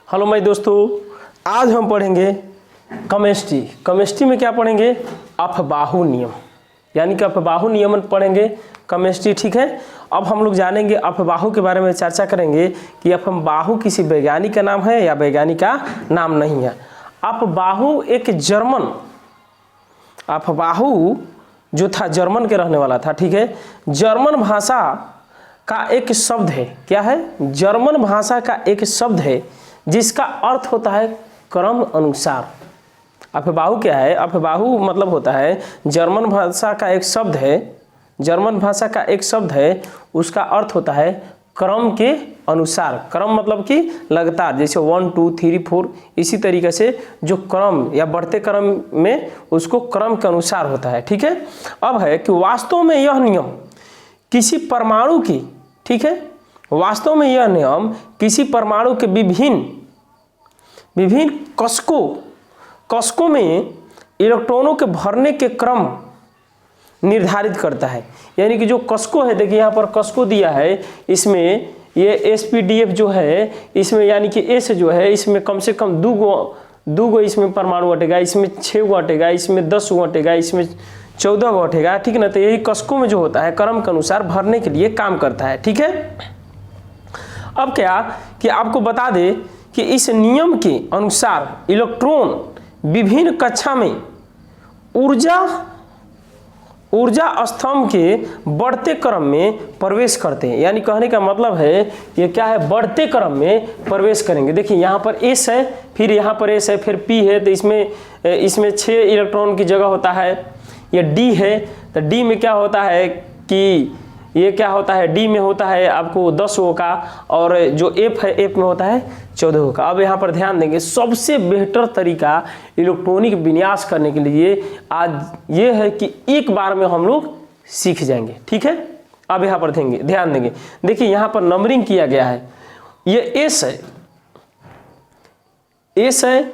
Hello my दोस्तों, आज हम पढ़ेंगे केमिस्ट्री। केमिस्ट्री में क्या पढ़ेंगे? अफबाहु नियम, यानी कि अफबाहु नियमन पढ़ेंगे केमिस्ट्री। ठीक है, अब हम लोग जानेंगे अफबाहु के बारे में चर्चा करेंगे कि अफबाहु किसी वैज्ञानिक का नाम है या वैज्ञानिक का नाम नहीं है। अफबाहु एक अफबाहु जो था जर्मन के रहने वाला था। ठीक है, जर्मन भाषा का एक शब्द है। क्या है? जर्मन भाषा का एक शब्द है जिसका अर्थ होता है क्रम अनुसार। अफबाहु क्या है? अफबाहु मतलब होता है जर्मन भाषा का एक शब्द है, जर्मन भाषा का एक शब्द है, उसका अर्थ होता है क्रम के अनुसार। क्रम मतलब कि लगातार, जैसे 1 2 3 4, इसी तरीके से जो क्रम या बढ़ते क्रम में उसको क्रम के अनुसार होता है। ठीक है, अब है कि वास्तव में यह नियम किसी परमाणु की, ठीक है, वास्तव में यह नियम किसी परमाणु के विभिन्न कक्षकों में इलेक्ट्रॉनों के भरने के क्रम निर्धारित करता है। यानी कि जो कक्षकों है, देखिए यहाँ पर कक्षकों दिया है, इसमें ये SPDF जो है, इसमें यानी कि S जो है, इसमें कम से कम दो गो इसमें परमाणु अटेगा, इसमें 6 गो अटेगा, इसमें 10 गो अटेगा, इसमें 14 गो अटेगा। ठीक है ना, तो यही कक्षकों में जो होता है क्रम के अनुसार भरने के लिए काम करता है। ठीक है, अब क्या कि आपको बता दे कि इस नियम के अनुसार इलेक्ट्रॉन विभिन्न कक्षा में ऊर्जा स्तंभ के बढ़ते क्रम में प्रवेश करते हैं। यानी कहने का मतलब है ये क्या है? बढ़ते क्रम में प्रवेश करेंगे। देखिए यहाँ पर S है, फिर यहाँ पर S है, फिर P है, तो इसमें 6 इलेक्ट्रॉन की जगह होता है। ये D है, तो D में क्या होता है कि ये क्या होता है? D में होता है आपको 10 का, और जो F है, F में होता है 14 का। अब यहाँ पर ध्यान देंगे, सबसे बेहतर तरीका इलेक्ट्रॉनिक विन्यास करने के लिए आज ये है कि एक बार में हम लोग सीख जाएंगे। ठीक है, अब यहाँ पर ध्यान देंगे, देखिए यहाँ पर नंबरिंग किया गया है। ये S है,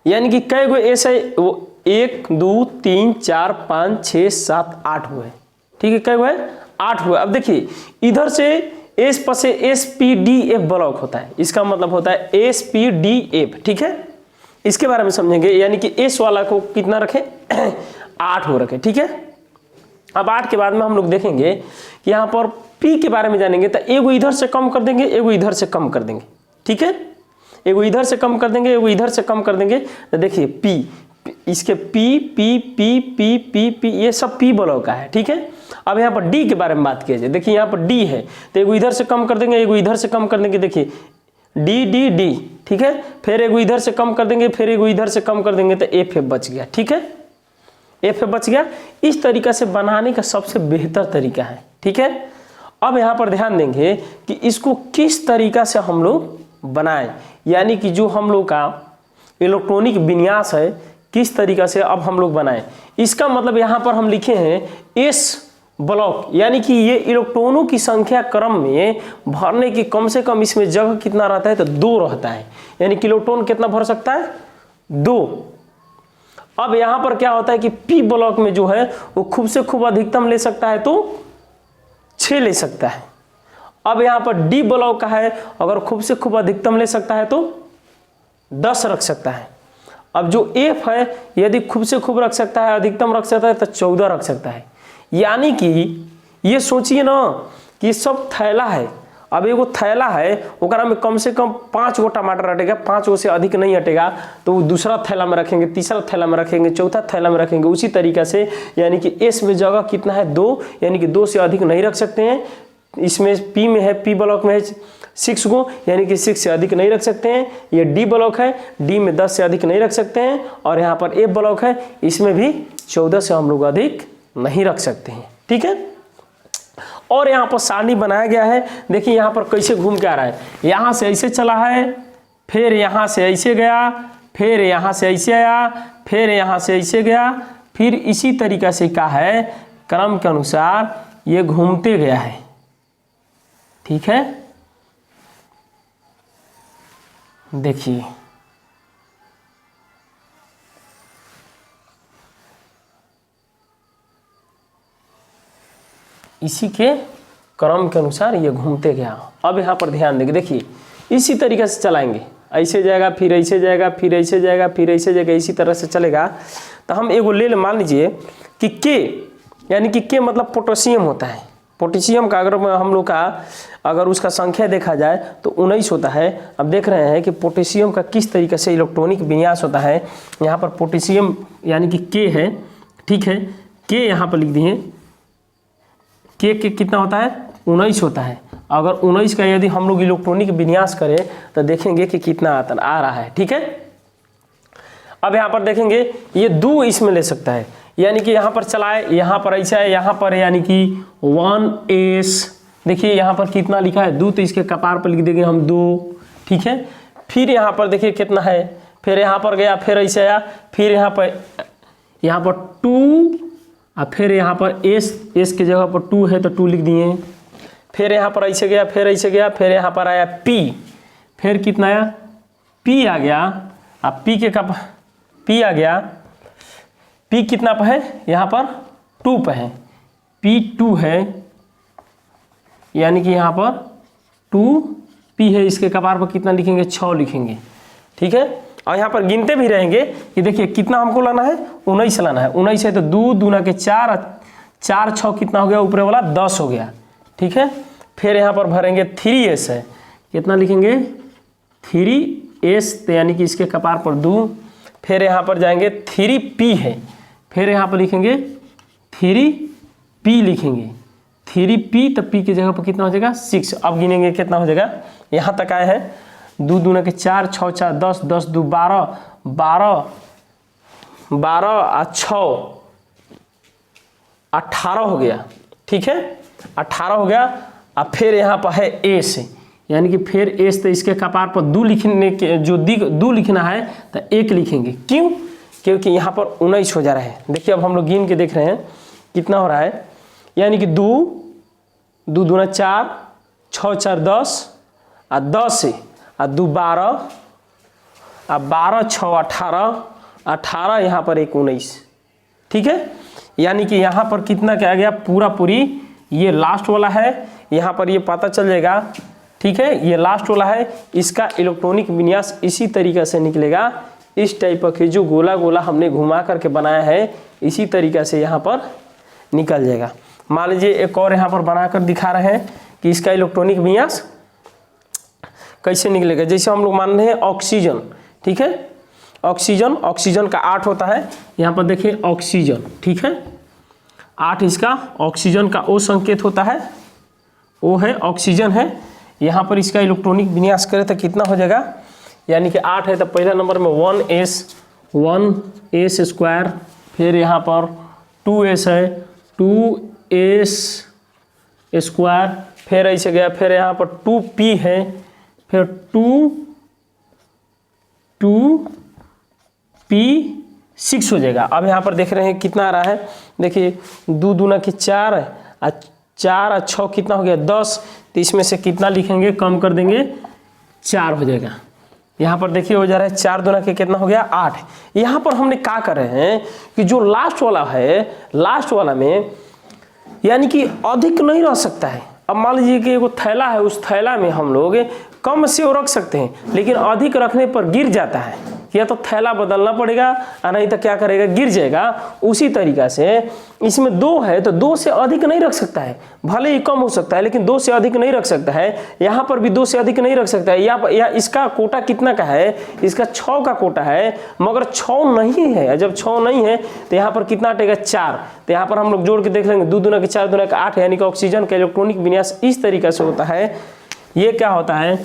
यानी कि कई गो S है? वो 1 2 3 4 5 6 7 8 हुए। ठीक है, कई गो है? 8 हुए। अब देखिए इधर से S पर से SPDF ब्लॉक होता है, इसका मतलब होता है SPDF। ठीक है, इसके बारे में समझेंगे, यानी कि S वाला को कितना रखें? 8 हो रखे। ठीक है, अब 8 के बाद में हम लोग देखेंगे कि यहाँ पर P के बारे में जानेंगे, तो एगो इधर से कम कर देंगे, एगो इधर से कम कर देंगे। ठीक है, एगो इधर से कम कर देंगे, एगो इधर से कम कर देंगे। तो देखिए P, इसके P ये सब P ब्लॉक का है। ठीक है, अब यहाँ पर D के बारे में बात किया जाए, देखिए यहाँ पर D है, तो एगो इधर से कम कर देंगे, एगो इधर से कम कर देंगे। देखिए D। ठीक है, फिर एगो इधर से कम कर देंगे, फिर एगो इधर से कम कर देंगे, तो F बच गया। ठीक है, F बच गया। इस तरीका से बनाने का सबसे बेहतर तरीका है। ठीक है, अब यहाँ पर ध्यान देंगे कि इसको किस तरीका से हम लोग बनाएं, यानी कि जो हम लोग का इलेक्ट्रॉनिक विन्यास है किस तरीका से अब हम लोग बनाएं। इसका मतलब यहाँ पर हम लिखे हैं S ब्लॉक, यानी कि ये इलेक्ट्रॉनों की संख्या क्रम में भरने की कम से कम इसमें जगह कितना रहता है? तो 2 रहता है। यानी कि इलेक्ट्रॉन कितना भर सकता है? 2। अब यहाँ पर क्या होता है कि P ब्लॉक में जो है वो खूब से खूब अधिकतम ले सकता है तो 6 ले सकता है। अब यहाँ पर D ब्लॉक का है, अगर खूब से खूब अधिकतम ले सकता है तो 10 रख सकता है। अब जो F है, यदि खूब से खूब रख सकता है, अधिकतम रख सकता है, तो 14 रख सकता है। यानी कि ये सोचिए ना कि सब थैला है। अब एगो थैला है, ओकरा में कम से कम 5 गो टमाटर अटेगा, 5 गो से अधिक नहीं अटेगा, तो वो दूसरा थैला में रखेंगे, तीसरा थैला में रखेंगे, चौथा थैला में रखेंगे। उसी तरीके से यानी कि S में जगह कितना है? 2, यानी कि 2 से अधिक नहीं रख सकते हैं। इसमें P में है, P ब्लॉक में है 6 गो, यानी कि 6 से अधिक नहीं रख सकते हैं। ये D ब्लॉक है, D में 10 से अधिक नहीं रख सकते हैं। और यहाँ पर F ब्लॉक है, इसमें भी 14 से हम लोग अधिक नहीं रख सकते हैं। ठीक है, और यहाँ पर सारणी बनाया गया है। देखिए यहाँ पर कैसे घूम के आ रहा है, यहाँ से ऐसे चला है, फिर यहाँ से ऐसे गया, फिर यहाँ से ऐसे आया, फिर यहाँ से ऐसे गया, फिर इसी तरीका से क्या है? क्रम के अनुसार ये घूमते गया है। ठीक है, देखिए इसी के क्रम के अनुसार ये घूमते गया। अब यहाँ पर ध्यान देंगे, देखिए इसी तरीके से चलाएंगे। ऐसे जाएगा, फिर ऐसे जाएगा, फिर ऐसे जाएगा, फिर ऐसे जाएगा, इसी तरह से चलेगा। तो हम एगो ले मान लीजिए कि के, यानी कि के मतलब पोटेशियम होता है। पोटेशियम का अगर हम लोग का अगर उसका संख्या देखा जाए तो 19 होता है। अब देख रहे हैं कि पोटेशियम का किस तरीके से इलेक्ट्रॉनिक विन्यास होता है। यहाँ पर पोटेशियम यानी कि के है, ठीक है, के यहाँ पर लिख दिए। के कितना होता है? 19 होता है। अगर 19 का यदि हम लोग इलेक्ट्रॉनिक विन्यास करें तो देखेंगे कि कितना आ रहा है, ठीक है। अब यहाँ पर देखेंगे ये 2 इसमें ले सकता है, यानी कि यहाँ पर चलाए, यहाँ पर ऐसा है, यहाँ पर यानी कि 1s, देखिए यहाँ पर कितना लिखा है 2, तो इसके कपार पर लिख देंगे हम 2, ठीक है। फिर यहाँ पर देखिए कितना है, फिर यहाँ पर गया, फिर ऐसे आया, फिर यहाँ पर 2 और फिर यहाँ पर s की जगह पर 2 है तो 2 लिख दिए। फिर यहाँ पर ऐसे गया, फिर ऐसे गया, फिर यहाँ पर आया p, फिर कितना आया p आ गया। अब p के कप p आ गया, p कितना पर है? यहाँ पर 2 पर है, p2 है, यानी कि यहाँ पर 2p है। इसके कपार पर कितना लिखेंगे? 6 लिखेंगे, ठीक है। और यहाँ पर गिनते भी रहेंगे कि देखिए कितना हमको लाना है, 19 लाना है। 19 है तो 2 दूना के 4, 4 6 कितना हो गया? ऊपर वाला 10 हो गया, ठीक है। फिर यहाँ पर भरेंगे 3s है, कितना लिखेंगे? 3s, तो यानी कि इसके कपार पर 2। फिर यहाँ पर जाएंगे 3p है, फिर यहाँ पर लिखेंगे 3p लिखेंगे, 3p, तो p की जगह पर कितना हो जाएगा? 6। अब गिनेंगे कितना हो जाएगा, यहाँ तक आए हैं। 2 दूना के 4, 6 4 10, 10 2 12, 12 12 और 6 18 हो गया, ठीक है, 18 हो गया। अब फिर यहाँ पर है s, यानी कि फिर s, तो इसके कपार पर 2 लिखने के जो 2 लिखना है तो 1 लिखेंगे। क्यों? क्योंकि यहाँ पर 19 हो जा रहा है। देखिए अब हम लोग गिन के देख रहे हैं कितना हो रहा है, यानी कि 2 दूना 4, 6 4 10 और 10 है, और 2 12 और 12 6 18, 18 यहाँ पर 1 19, ठीक है। यानी कि यहाँ पर कितना क्या आ गया? पूरी ये लास्ट वाला है, यहाँ पर ये पता चल जाएगा, ठीक है। ये लास्ट वाला है, इसका इलेक्ट्रॉनिक विन्यास इसी तरीके से निकलेगा। इस टाइप के जो गोला गोला हमने घुमा करके बनाया है, इसी तरीके से यहाँ पर निकल जाएगा। मान लीजिए एक और यहाँ पर बनाकर दिखा रहे हैं कि इसका इलेक्ट्रॉनिक विन्यास कैसे निकलेगा। जैसे हम लोग मान रहे हैं ऑक्सीजन, ठीक है, ऑक्सीजन का 8 होता है। यहाँ पर देखिए ऑक्सीजन, ठीक है, 8 इसका ऑक्सीजन का O संकेत होता है, O है, ऑक्सीजन है। यहाँ पर इसका इलेक्ट्रॉनिक विन्यास करें तो कितना हो जाएगा, यानी कि 8 है तो पहला नंबर में 1s स्क्वायर, फिर यहाँ पर 2s है, 2s स्क्वायर, फिर ऐसे गया, फिर यहाँ पर 2p है, फिर 2p6 हो जाएगा। अब यहाँ पर देख रहे हैं कितना आ रहा है, देखिए 2 दूना की 4 और 4 और 6 कितना हो गया? 10। तो इसमें से कितना लिखेंगे? कम कर देंगे, 4 हो जाएगा। यहाँ पर देखिए हो जा रहा है 4 दूना के कितना हो गया? 8। यहाँ पर हमने क्या कर रहे हैं कि जो लास्ट वाला है, लास्ट वाला में यानी कि अधिक नहीं रह सकता है। अब मान लीजिए कि एक थैला है, उस थैला में हम लोग कम से वो रख सकते हैं, लेकिन अधिक रखने पर गिर जाता है, या तो थैला बदलना पड़ेगा और नहीं तो क्या करेगा? गिर जाएगा। उसी तरीका से इसमें 2 है तो 2 से अधिक नहीं रख सकता है, भले ही कम हो सकता है लेकिन 2 से अधिक नहीं रख सकता है। यहाँ पर भी 2 से अधिक नहीं रख सकता है। या इसका कोटा कितना का है? इसका 6 का कोटा है, मगर 6 नहीं है। जब 6 नहीं है तो यहाँ पर कितना हटेगा? 4। तो यहाँ पर हम लोग जोड़ के देख लेंगे, 2 दूना के 4 दूना का 8, यानी कि ऑक्सीजन का इलेक्ट्रॉनिक विन्यास इस तरीके से होता है। ये क्या होता है?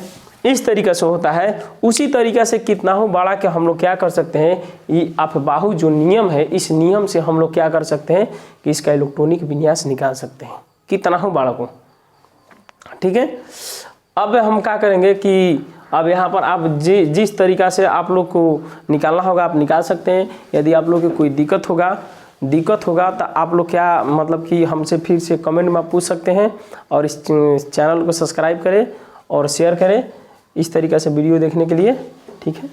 इस तरीके से होता है। उसी तरीके से कितना हो बड़ा के हम लोग क्या कर सकते हैं, ये अफबाहु जो नियम है, इस नियम से हम लोग क्या कर सकते हैं कि इसका इलेक्ट्रॉनिक विन्यास निकाल सकते हैं, कितना हो बड़ा को, ठीक है। अब हम क्या करेंगे कि अब यहाँ पर आप जिस तरीका से आप लोग को निकालना होगा आप निकाल सकते हैं। यदि आप लोग को कोई दिक्कत होगा तो आप लोग क्या मतलब कि हमसे फिर से कमेंट में पूछ सकते हैं, और इस चैनल को सब्सक्राइब करें और शेयर करें इस तरीक़े से वीडियो देखने के लिए, ठीक है।